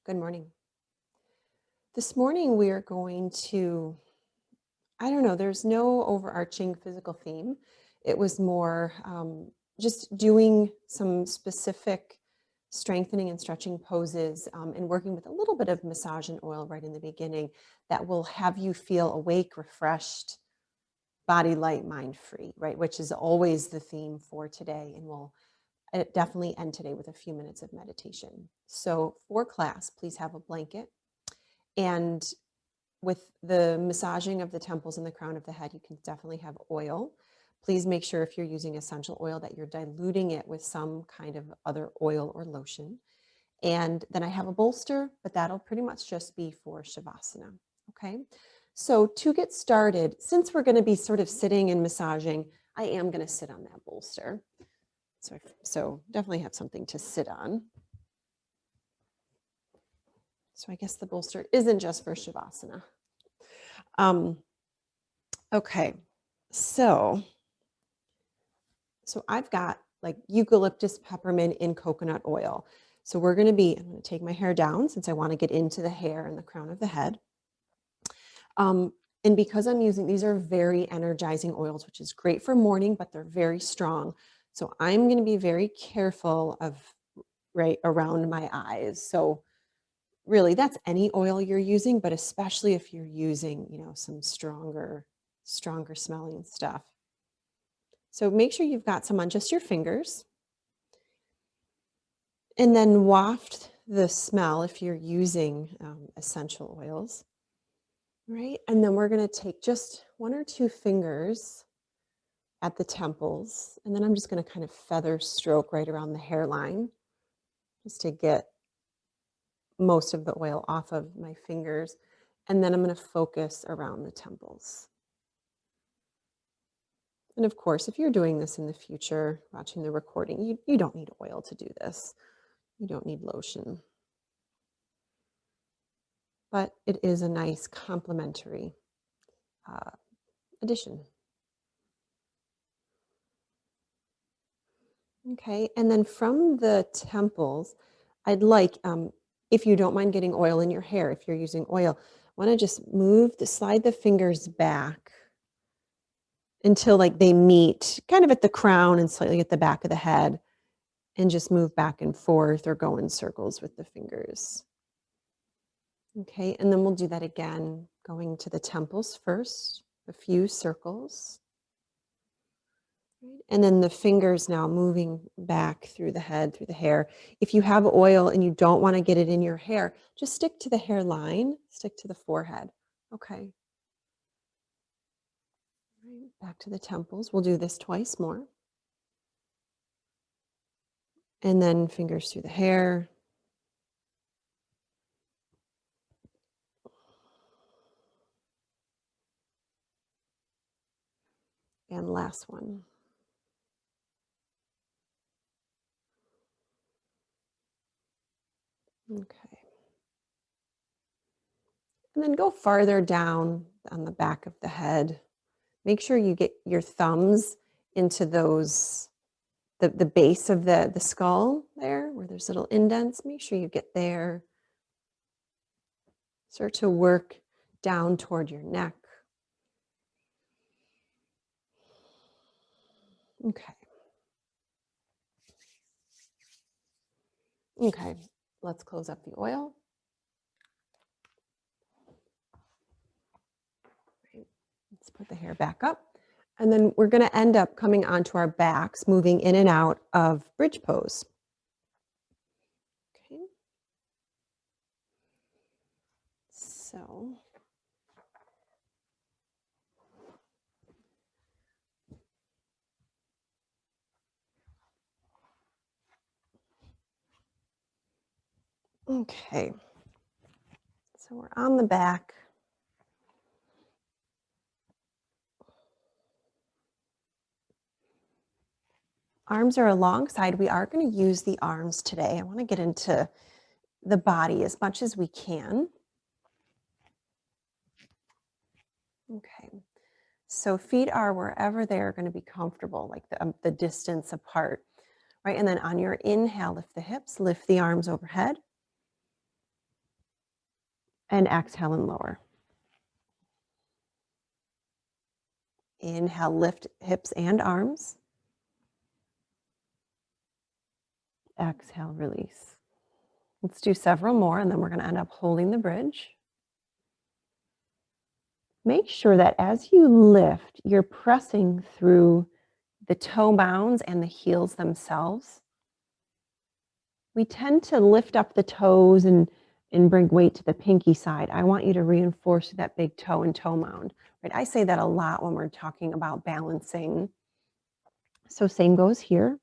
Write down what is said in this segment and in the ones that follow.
Good morning. This morning we are going to, I don't know, there's no overarching physical theme. It was more just doing some specific strengthening and stretching poses and working with a little bit of massage and oil right in the beginning that will have you feel awake, refreshed, body light, mind free, right? Which is always the theme for today. And we'll definitely end today with a few minutes of meditation. So for class, please have a blanket. And with the massaging of the temples and the crown of the head, you can definitely have oil. Please make sure if you're using essential oil that you're diluting it with some kind of other oil or lotion. And then I have a bolster, but that'll pretty much just be for Shavasana. Okay. So to get started, since we're going to be sort of sitting and massaging, I am going to sit on that bolster. So definitely have something to sit on. So I guess the bolster isn't just for Shavasana. Okay, so I've got like eucalyptus, peppermint, and coconut oil. So I'm going to take my hair down since I want to get into the hair and the crown of the head. And because I'm using, these are very energizing oils, which is great for morning, but they're very strong. So I'm going to be very careful of right around my eyes. So really that's any oil you're using, but especially if you're using, some stronger smelling stuff. So make sure you've got some on just your fingers. And then waft the smell if you're using essential oils. Right? And then we're going to take just 1 or 2 fingers at the temples. And then I'm just going to kind of feather stroke right around the hairline just to get most of the oil off of my fingers. And then I'm going to focus around the temples. And of course, if you're doing this in the future, watching the recording, you don't need oil to do this. You don't need lotion. But it is a nice complementary addition. Okay, and then from the temples, I'd like, if you don't mind getting oil in your hair, if you're using oil, want to just slide the fingers back until like they meet kind of at the crown and slightly at the back of the head, and just move back and forth or go in circles with the fingers. Okay, and then we'll do that again, going to the temples first, a few circles. And then the fingers now moving back through the head, through the hair. If you have oil and you don't want to get it in your hair, just stick to the hairline, stick to the forehead. Okay. Back to the temples. We'll do this twice more. And then fingers through the hair. And last one. Okay. And then go farther down on the back of the head. Make sure you get your thumbs into those, the base of the skull there, where there's little indents. Make sure you get there. Start to work down toward your neck. Okay. Okay, let's close up the oil. Right. Let's put the hair back up. And then we're going to end up coming onto our backs, moving in and out of bridge pose. Okay. So okay. So we're on the back. Arms are alongside. We are going to use the arms today. I want to get into the body as much as we can. Okay. So feet are wherever they're going to be comfortable, like the distance apart, right? And then on your inhale, lift the hips, lift the arms overhead. And exhale and lower. Inhale, lift hips and arms. Exhale, release. Let's do several more, and then we're going to end up holding the bridge. Make sure that as you lift, you're pressing through the toe mounds and the heels themselves. We tend to lift up the toes and bring weight to the pinky side. I want you to reinforce that big toe and toe mound. Right? I say that a lot when we're talking about balancing. So same goes here.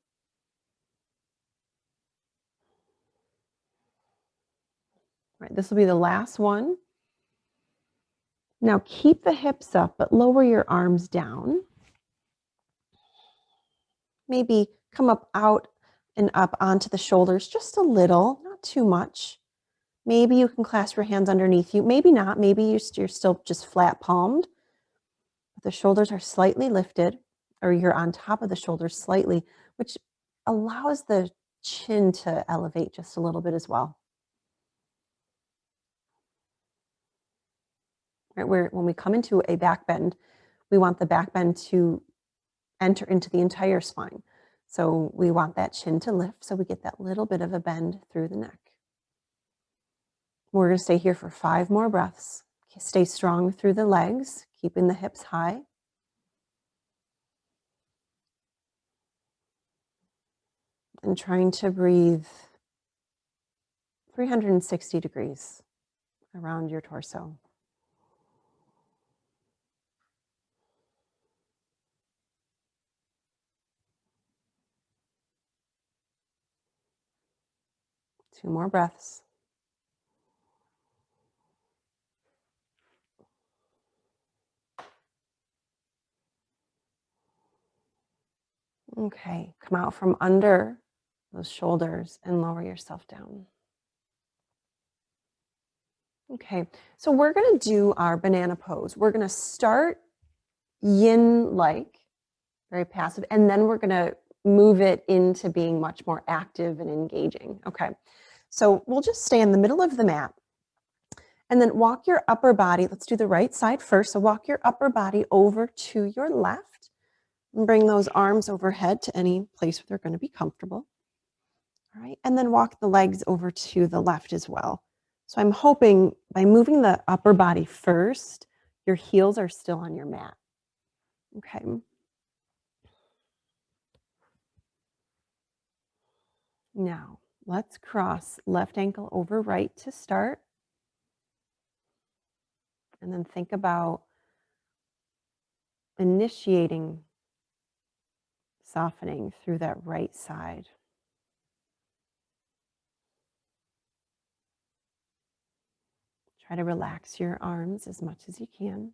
Right, this will be the last one. Now keep the hips up, but lower your arms down. Maybe come up out and up onto the shoulders just a little, not too much. Maybe you can clasp your hands underneath you. Maybe not. Maybe you're still just flat palmed. But the shoulders are slightly lifted, or you're on top of the shoulders slightly, which allows the chin to elevate just a little bit as well. Right, when we come into a back bend, we want the back bend to enter into the entire spine. So we want that chin to lift so we get that little bit of a bend through the neck. We're going to stay here for 5 more breaths. Stay strong through the legs, keeping the hips high. And trying to breathe 360 degrees around your torso. Two more breaths. Okay, come out from under those shoulders and lower yourself down. Okay, so we're going to do our banana pose. We're going to start yin-like, very passive, and then we're going to move it into being much more active and engaging. Okay, so we'll just stay in the middle of the mat and then walk your upper body. Let's do the right side first. So walk your upper body over to your left and bring those arms overhead to any place where they're going to be comfortable. All right, and then walk the legs over to the left as well. So I'm hoping by moving the upper body first, your heels are still on your mat. Okay. Now, let's cross left ankle over right to start. And then think about initiating softening through that right side. Try to relax your arms as much as you can.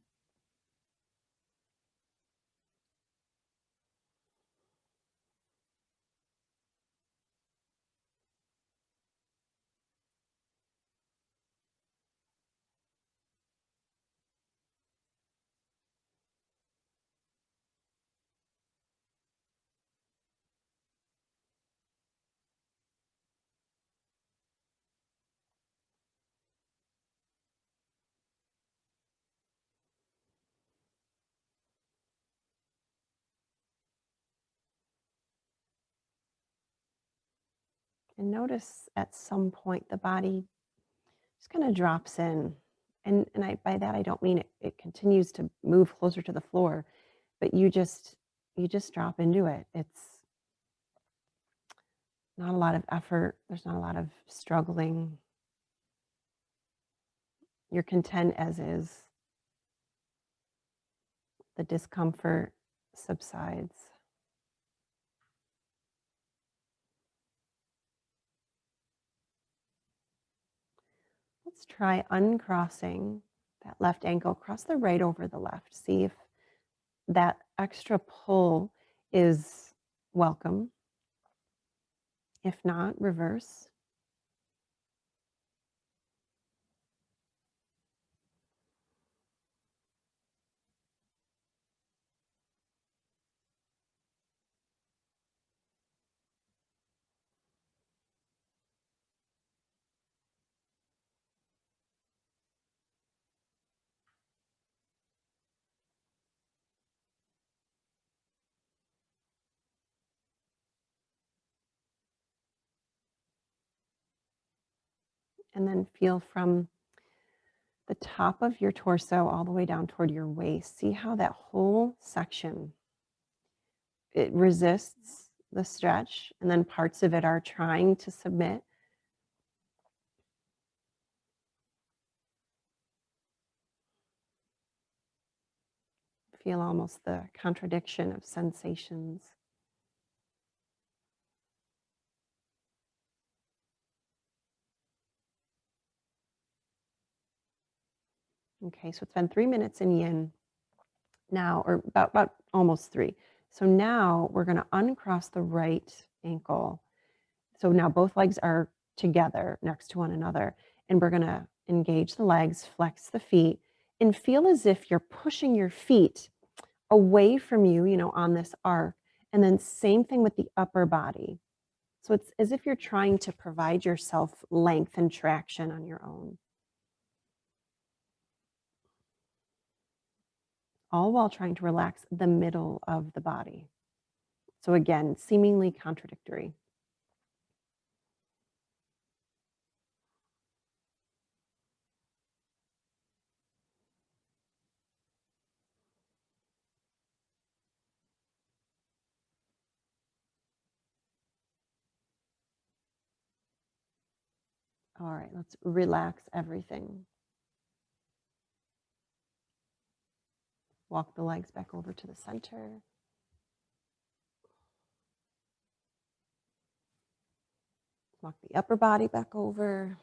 And notice at some point the body just kind of drops in. And by that, I don't mean it continues to move closer to the floor, but you just drop into it. It's not a lot of effort. There's not a lot of struggling. You're content as is. The discomfort subsides. Let's try uncrossing that left ankle. Cross the right over the left. See if that extra pull is welcome. If not, reverse. And then feel from the top of your torso all the way down toward your waist. See how that whole section, it resists the stretch, and then parts of it are trying to submit. Feel almost the contradiction of sensations. Okay, so it's been 3 minutes in yin now, or about almost 3. So now we're going to uncross the right ankle. So now both legs are together next to one another, and we're going to engage the legs, flex the feet, and feel as if you're pushing your feet away from you, on this arc. And then same thing with the upper body. So it's as if you're trying to provide yourself length and traction on your own, all while trying to relax the middle of the body. So again, seemingly contradictory. All right, let's relax everything. Walk the legs back over to the center. Walk the upper body back over.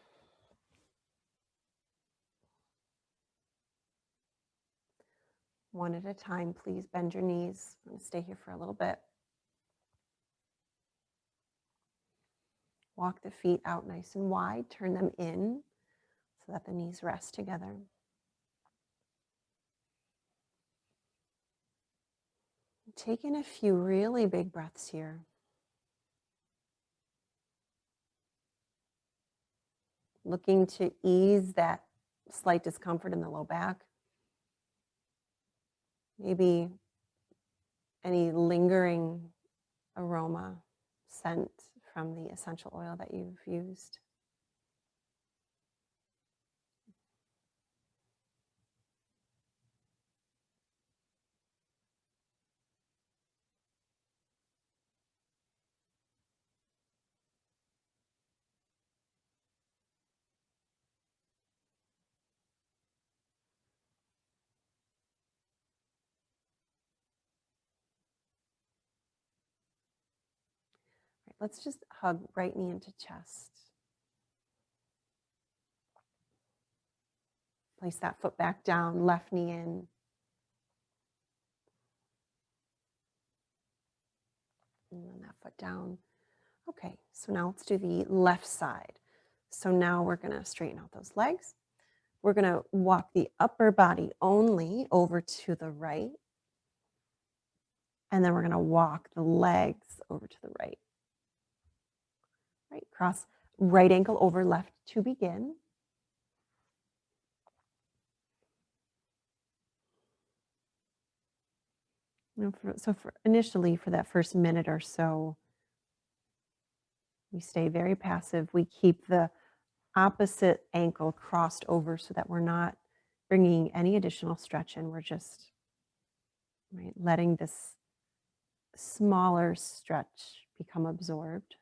One at a time, please bend your knees. I'm going to stay here for a little bit. Walk the feet out nice and wide. Turn them in so that the knees rest together. Take in a few really big breaths here. Looking to ease that slight discomfort in the low back. Maybe any lingering aroma, scent from the essential oil that you've used. Right, let's just hug right knee into chest. Place that foot back down, left knee in. And then that foot down. Okay, so now let's do the left side. So now we're going to straighten out those legs. We're going to walk the upper body only over to the right. And then we're going to walk the legs over to the right. Right, cross right ankle over left to begin. So initially, for that first minute or so, we stay very passive. We keep the opposite ankle crossed over so that we're not bringing any additional stretch in. We're just letting this smaller stretch become absorbed.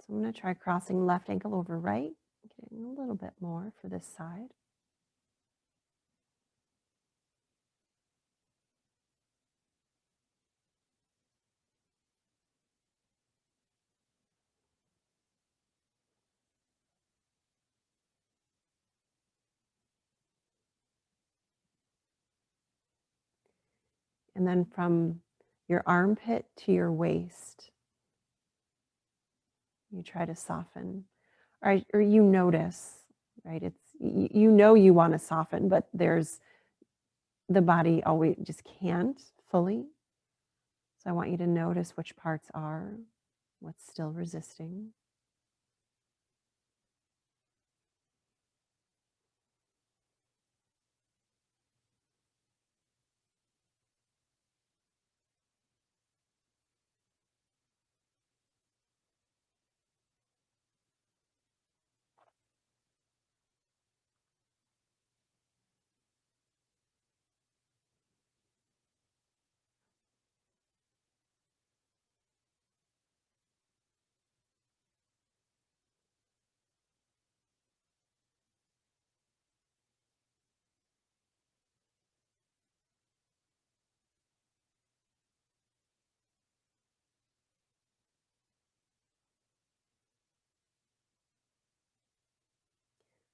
So I'm going to try crossing left ankle over right, getting a little bit more for this side. And then from your armpit to your waist, you try to soften, or you notice, right? It's you want to soften, but there's the body always just can't fully. So I want you to notice which parts are, what's still resisting.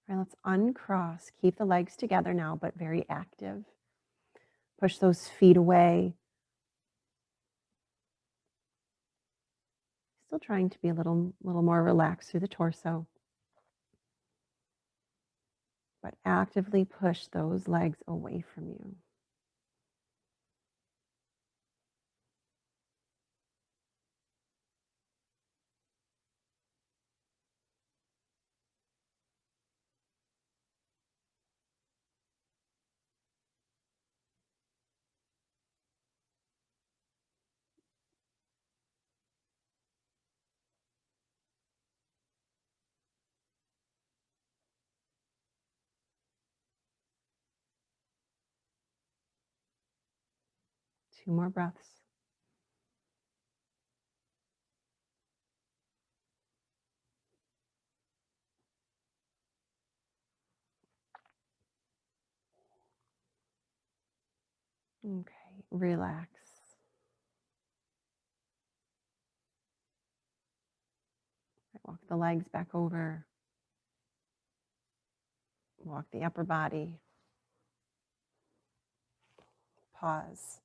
All right, let's uncross. Keep the legs together now, but very active. Push those feet away. Still trying to be a little more relaxed through the torso. But actively push those legs away from you. Two more breaths. Okay, relax. Walk the legs back over. Walk the upper body. Pause.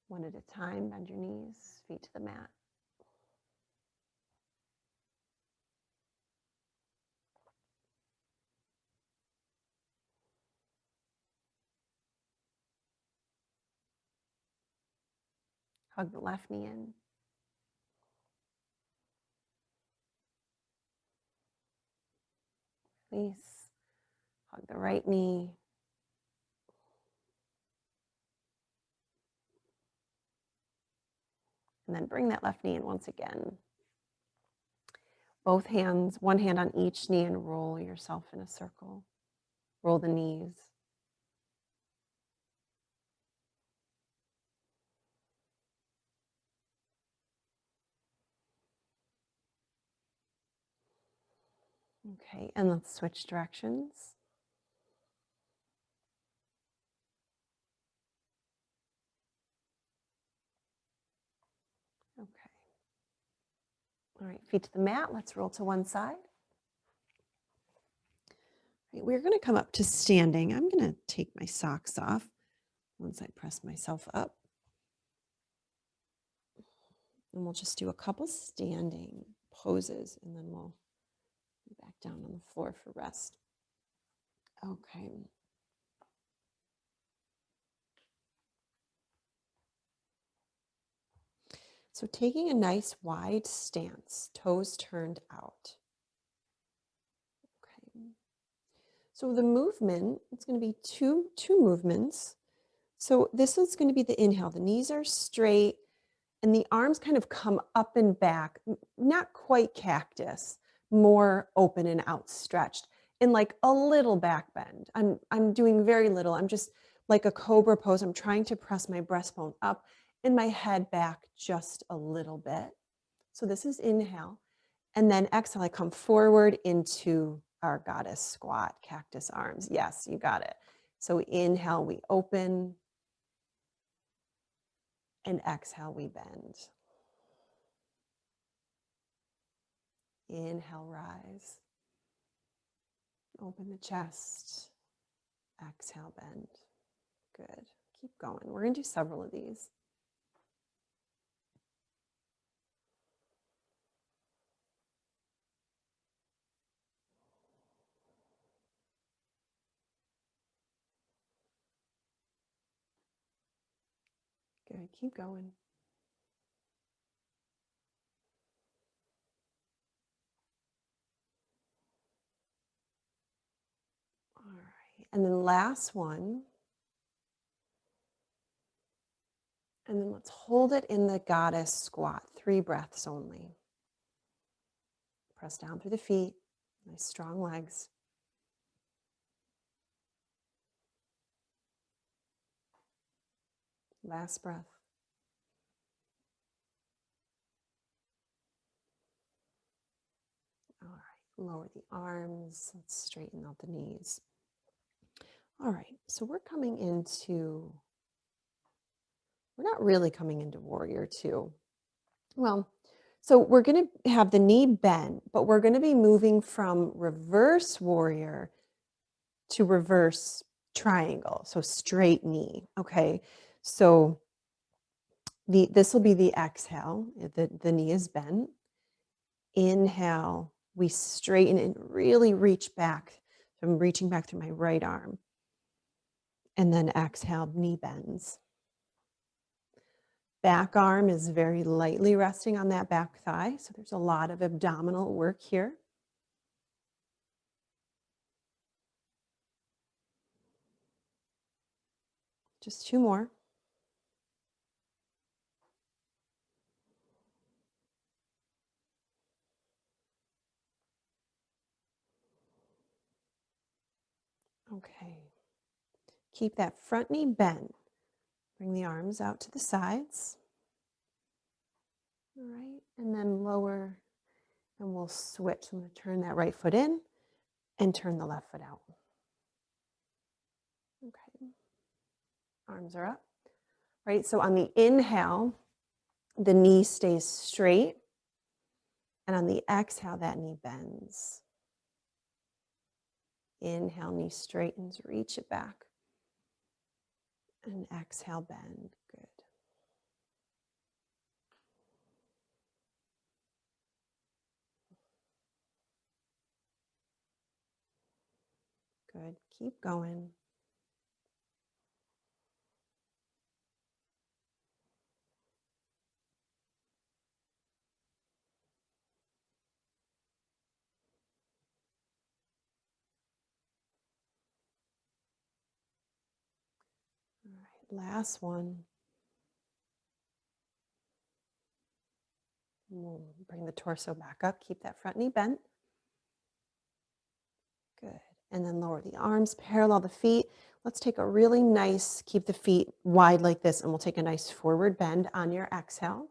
One at a time, bend your knees, feet to the mat. Hug the left knee in. Release. Hug the right knee. And then bring that left knee in once again. Both hands, one hand on each knee, and roll yourself in a circle. Roll the knees. Okay, and let's switch directions. Okay. All right, feet to the mat. Let's roll to one side. Right, we're going to come up to standing. I'm going to take my socks off once I press myself up. And we'll just do a couple standing poses, and then we'll be back down on the floor for rest. Okay. So taking a nice wide stance, toes turned out. Okay. So the movement, it's going to be two movements. So this is going to be the inhale. The knees are straight and the arms kind of come up and back, not quite cactus, more open and outstretched, and like a little back bend. I'm doing very little. I'm just like a cobra pose. I'm trying to press my breastbone up and my head back just a little bit. So this is inhale. And then exhale, I come forward into our goddess squat, cactus arms. Yes, you got it. So inhale, we open. And exhale, we bend. Inhale, rise. Open the chest. Exhale, bend. Good. Keep going. We're going to do several of these. Good. Keep going. All right. And then last one. And then let's hold it in the goddess squat, 3 breaths only. Press down through the feet, nice strong legs. Last breath. All right, lower the arms, let's straighten out the knees. All right, so we're not really coming into warrior two. Well, so we're going to have the knee bent, but we're going to be moving from reverse warrior to reverse triangle, so straight knee, okay? So this will be the exhale, the knee is bent. Inhale, we straighten and really reach back. So I'm reaching back through my right arm. And then exhale, knee bends. Back arm is very lightly resting on that back thigh. So there's a lot of abdominal work here. Just 2 more. Okay. Keep that front knee bent. Bring the arms out to the sides. All right. And then lower, and we'll switch. I'm going to turn that right foot in and turn the left foot out. Okay. Arms are up. Right. So on the inhale, the knee stays straight. And on the exhale, that knee bends. Inhale, knee straightens, reach it back. And exhale, bend. Good. Good. Keep going. All right, last one. We'll bring the torso back up. Keep that front knee bent. Good. And then lower the arms, parallel the feet. Let's take a really nice, keep the feet wide like this, and we'll take a nice forward bend on your exhale.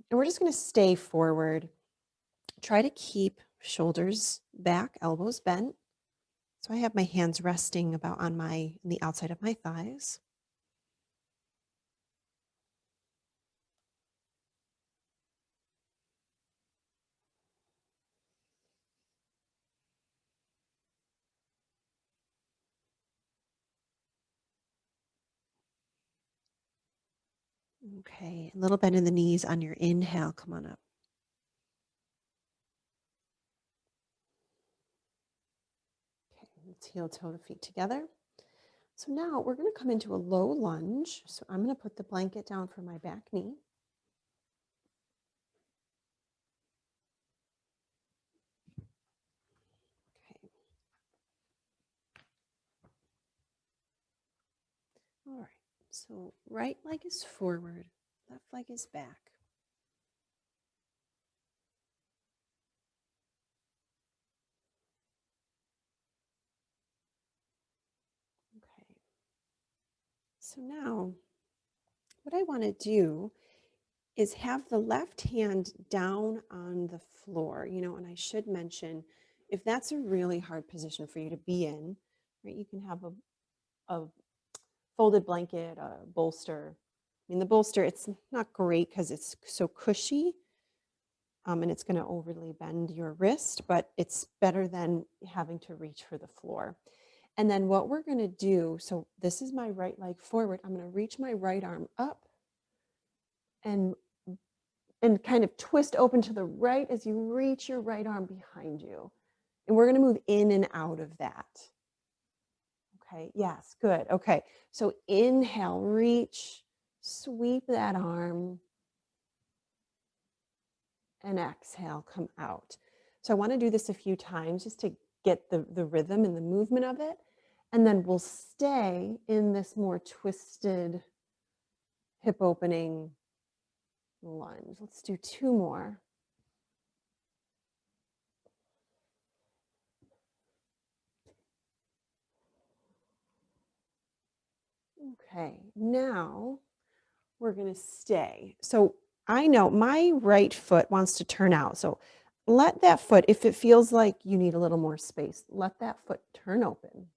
And we're just going to stay forward. Try to keep shoulders back, elbows bent. So I have my hands resting about on the outside of my thighs. Okay, a little bend in the knees on your inhale. Come on up. Okay, let's heel toe the feet together. So now we're going to come into a low lunge. So I'm going to put the blanket down for my back knee. Okay. All right. So right leg is forward, left leg is back. Okay. So now what I want to do is have the left hand down on the floor, and I should mention, if that's a really hard position for you to be in, right, you can have a folded blanket, a bolster. I mean, the bolster, it's not great because it's so cushy, and it's going to overly bend your wrist, but it's better than having to reach for the floor. And then what we're going to do, so this is my right leg forward. I'm going to reach my right arm up and kind of twist open to the right as you reach your right arm behind you. And we're going to move in and out of that. Okay, yes, good. Okay, so inhale, reach, sweep that arm, and exhale, come out. So I want to do this a few times just to get the rhythm and the movement of it. And then we'll stay in this more twisted hip opening lunge. Let's do 2 more. Okay, now we're going to stay. So I know my right foot wants to turn out. So let that foot, if it feels like you need a little more space, let that foot turn open.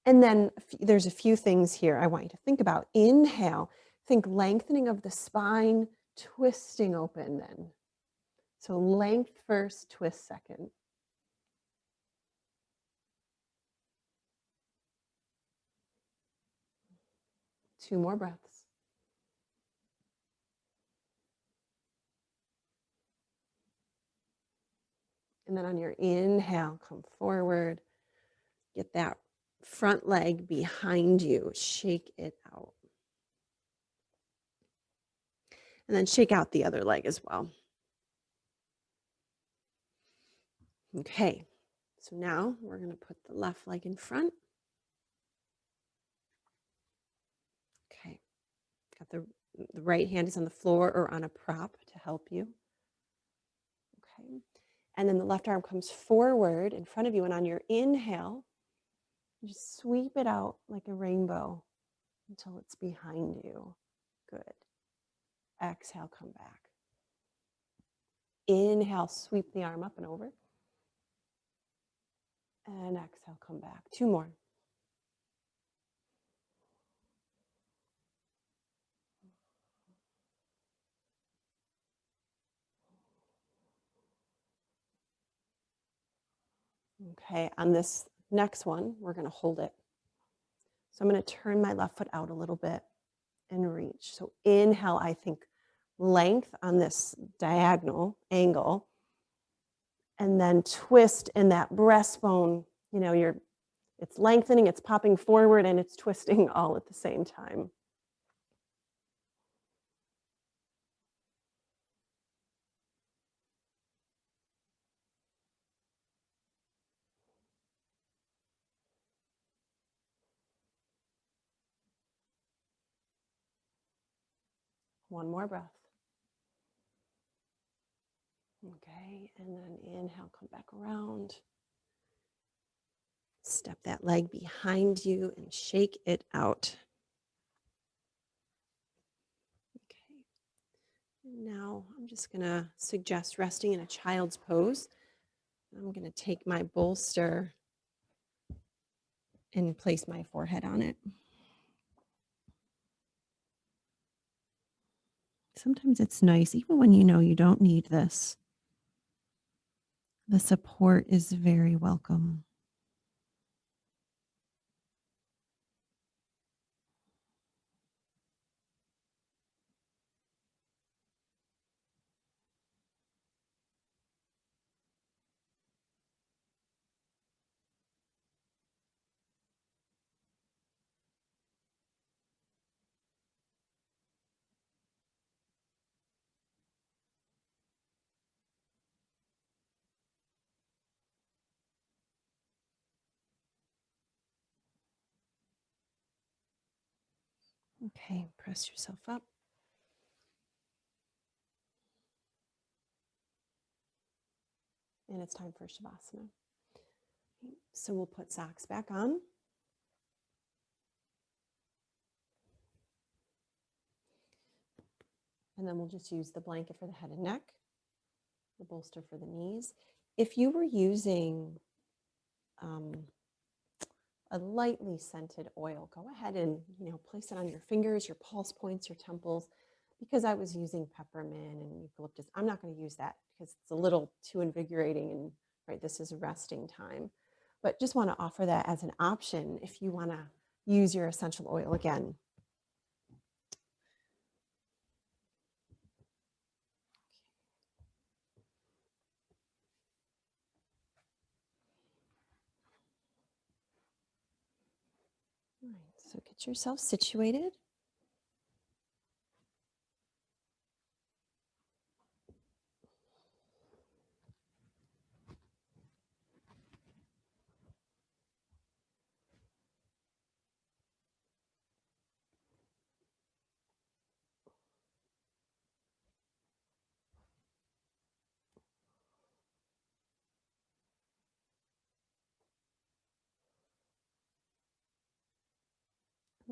And then there's a few things here I want you to think about. Inhale, think lengthening of the spine, twisting open then. So length first, twist second. Two more breaths. And then on your inhale, come forward. Get that front leg behind you. Shake it out. And then shake out the other leg as well. Okay, so now we're going to put the left leg in front. Okay, got the right hand is on the floor or on a prop to help you. Okay, and then the left arm comes forward in front of you, and on your inhale, just sweep it out like a rainbow until it's behind you. Good. Exhale, come back. Inhale, sweep the arm up and over. And exhale, come back. 2 more. Okay, on this next one, we're going to hold it. So I'm going to turn my left foot out a little bit and reach. So inhale, I think length on this diagonal angle, and then twist in that breastbone. You know, it's lengthening, it's popping forward, and it's twisting all at the same time. One more breath. Okay, and then inhale, come back around. Step that leg behind you and shake it out. Okay. And now I'm just going to suggest resting in a child's pose. I'm going to take my bolster and place my forehead on it. Sometimes it's nice, even when you know you don't need this. The support is very welcome. Okay, press yourself up. And it's time for Shavasana. So we'll put socks back on. And then we'll just use the blanket for the head and neck, the bolster for the knees. If you were using a lightly scented oil, go ahead and place it on your fingers, your pulse points, your temples. Because I was using peppermint and eucalyptus, I'm not going to use that because it's a little too invigorating, and right, this is resting time. But just want to offer that as an option if you want to use your essential oil again. All right, so get yourself situated.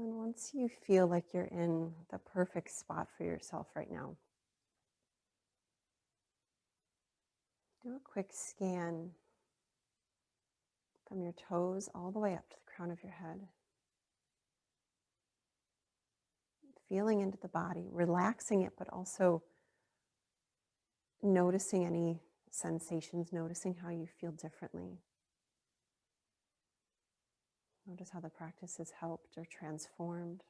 And then once you feel like you're in the perfect spot for yourself right now, do a quick scan from your toes all the way up to the crown of your head, feeling into the body, relaxing it, but also noticing any sensations, noticing how you feel differently. Notice how the practice has helped or transformed.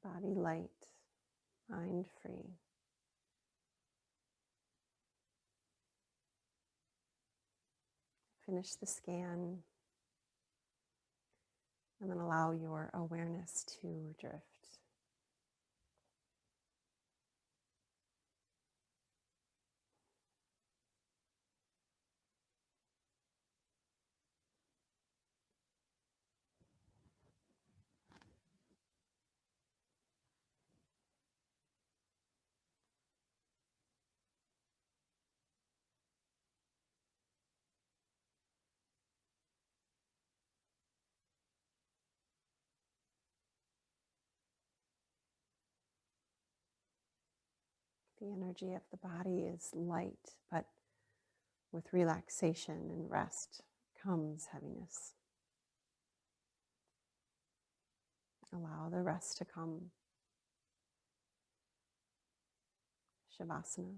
Body light, mind free. Finish the scan and then allow your awareness to drift. The energy of the body is light, but with relaxation and rest comes heaviness. Allow the rest to come. Shavasana.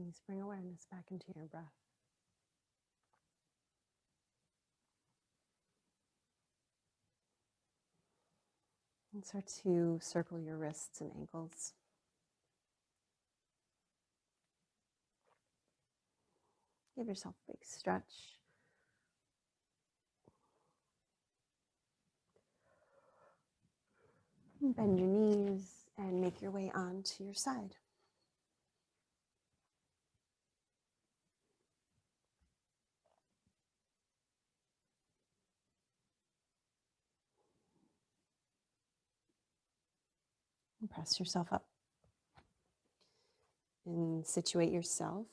Please bring awareness back into your breath. And start to circle your wrists and ankles. Give yourself a big stretch. Bend your knees and make your way onto your side. And press yourself up. And situate yourself,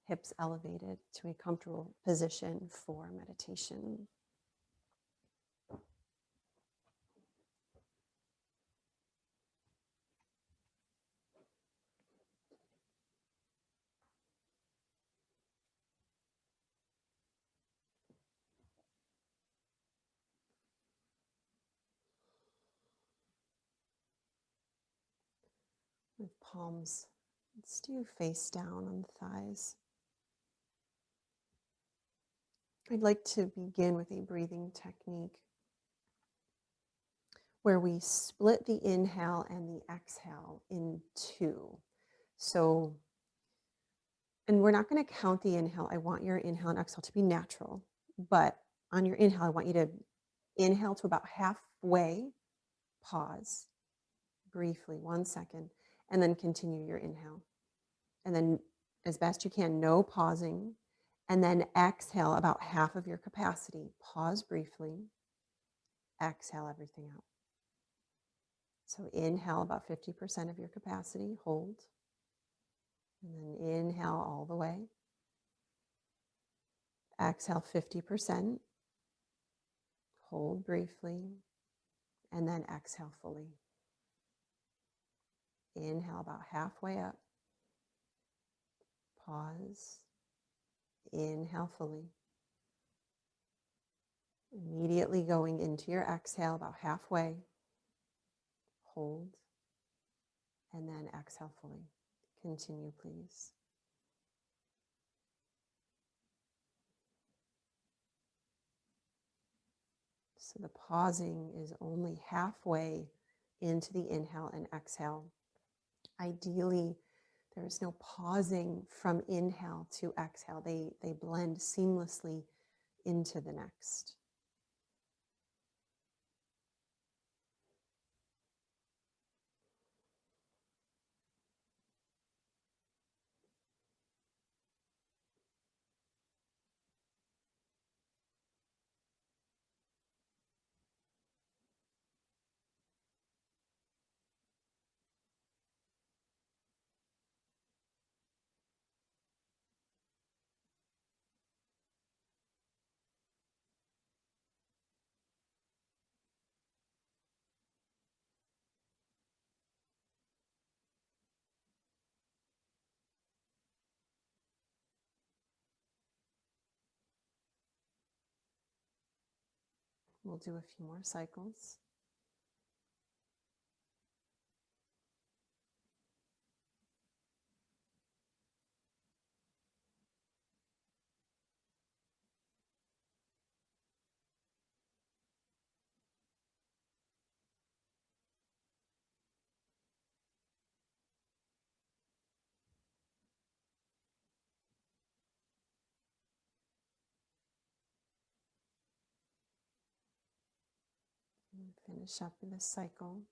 hips elevated, to a comfortable position for meditation. With palms, let's do face down on the thighs. I'd like to begin with a breathing technique where we split the inhale and the exhale in two. So, and we're not going to count the inhale. I want your inhale and exhale to be natural. But on your inhale, I want you to inhale to about halfway, pause briefly, 1 second, and then continue your inhale. And then as best you can, no pausing. And then exhale about half of your capacity. Pause briefly. Exhale everything out. So inhale about 50% of your capacity. Hold. And then inhale all the way. Exhale 50%. Hold briefly. And then exhale fully. Inhale about halfway up. Pause. Inhale fully. Immediately going into your exhale about halfway. Hold. And then exhale fully. Continue, please. So the pausing is only halfway into the inhale and exhale. Ideally, there is no pausing from inhale to exhale. They blend seamlessly into the next. We'll do a few more cycles. And finish up this cycle.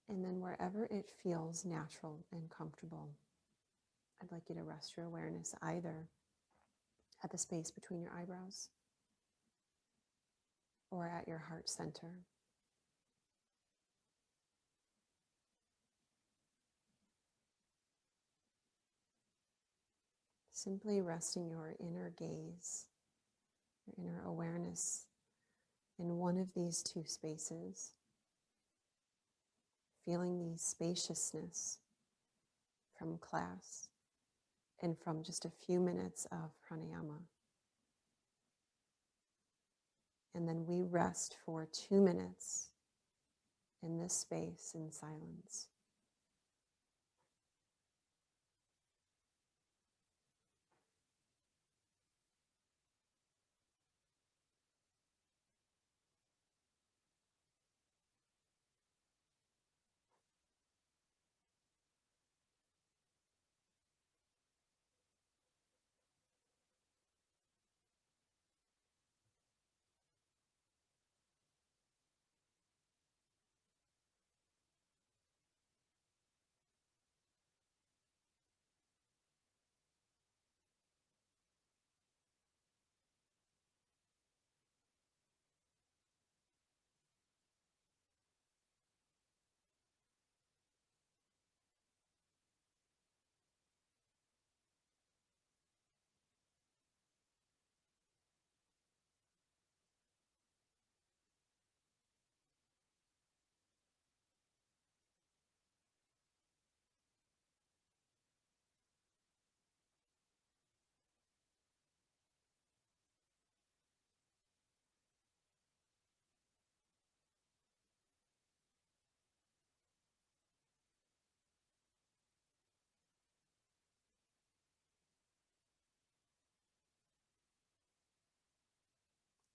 And then wherever it feels natural and comfortable, I'd like you to rest your awareness either at the space between your eyebrows or at your heart center. Simply resting your inner gaze, your inner awareness in one of these two spaces, feeling the spaciousness from class and from just a few minutes of pranayama. And then we rest for 2 minutes in this space in silence.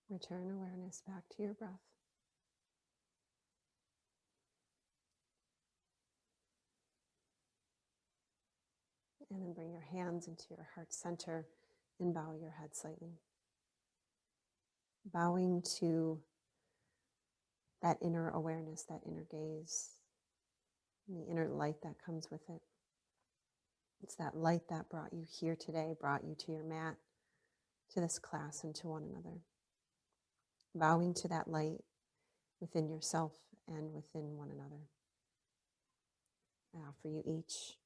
Return awareness back to your breath. And then bring your hands into your heart center and bow your head slightly. Bowing to that inner awareness, that inner gaze, and the inner light that comes with it. It's that light that brought you here today, brought you to your mat, to this class, and to one another. Bowing to that light within yourself and within one another. I offer you each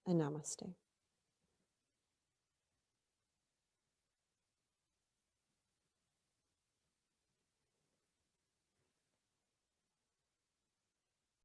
a namaste.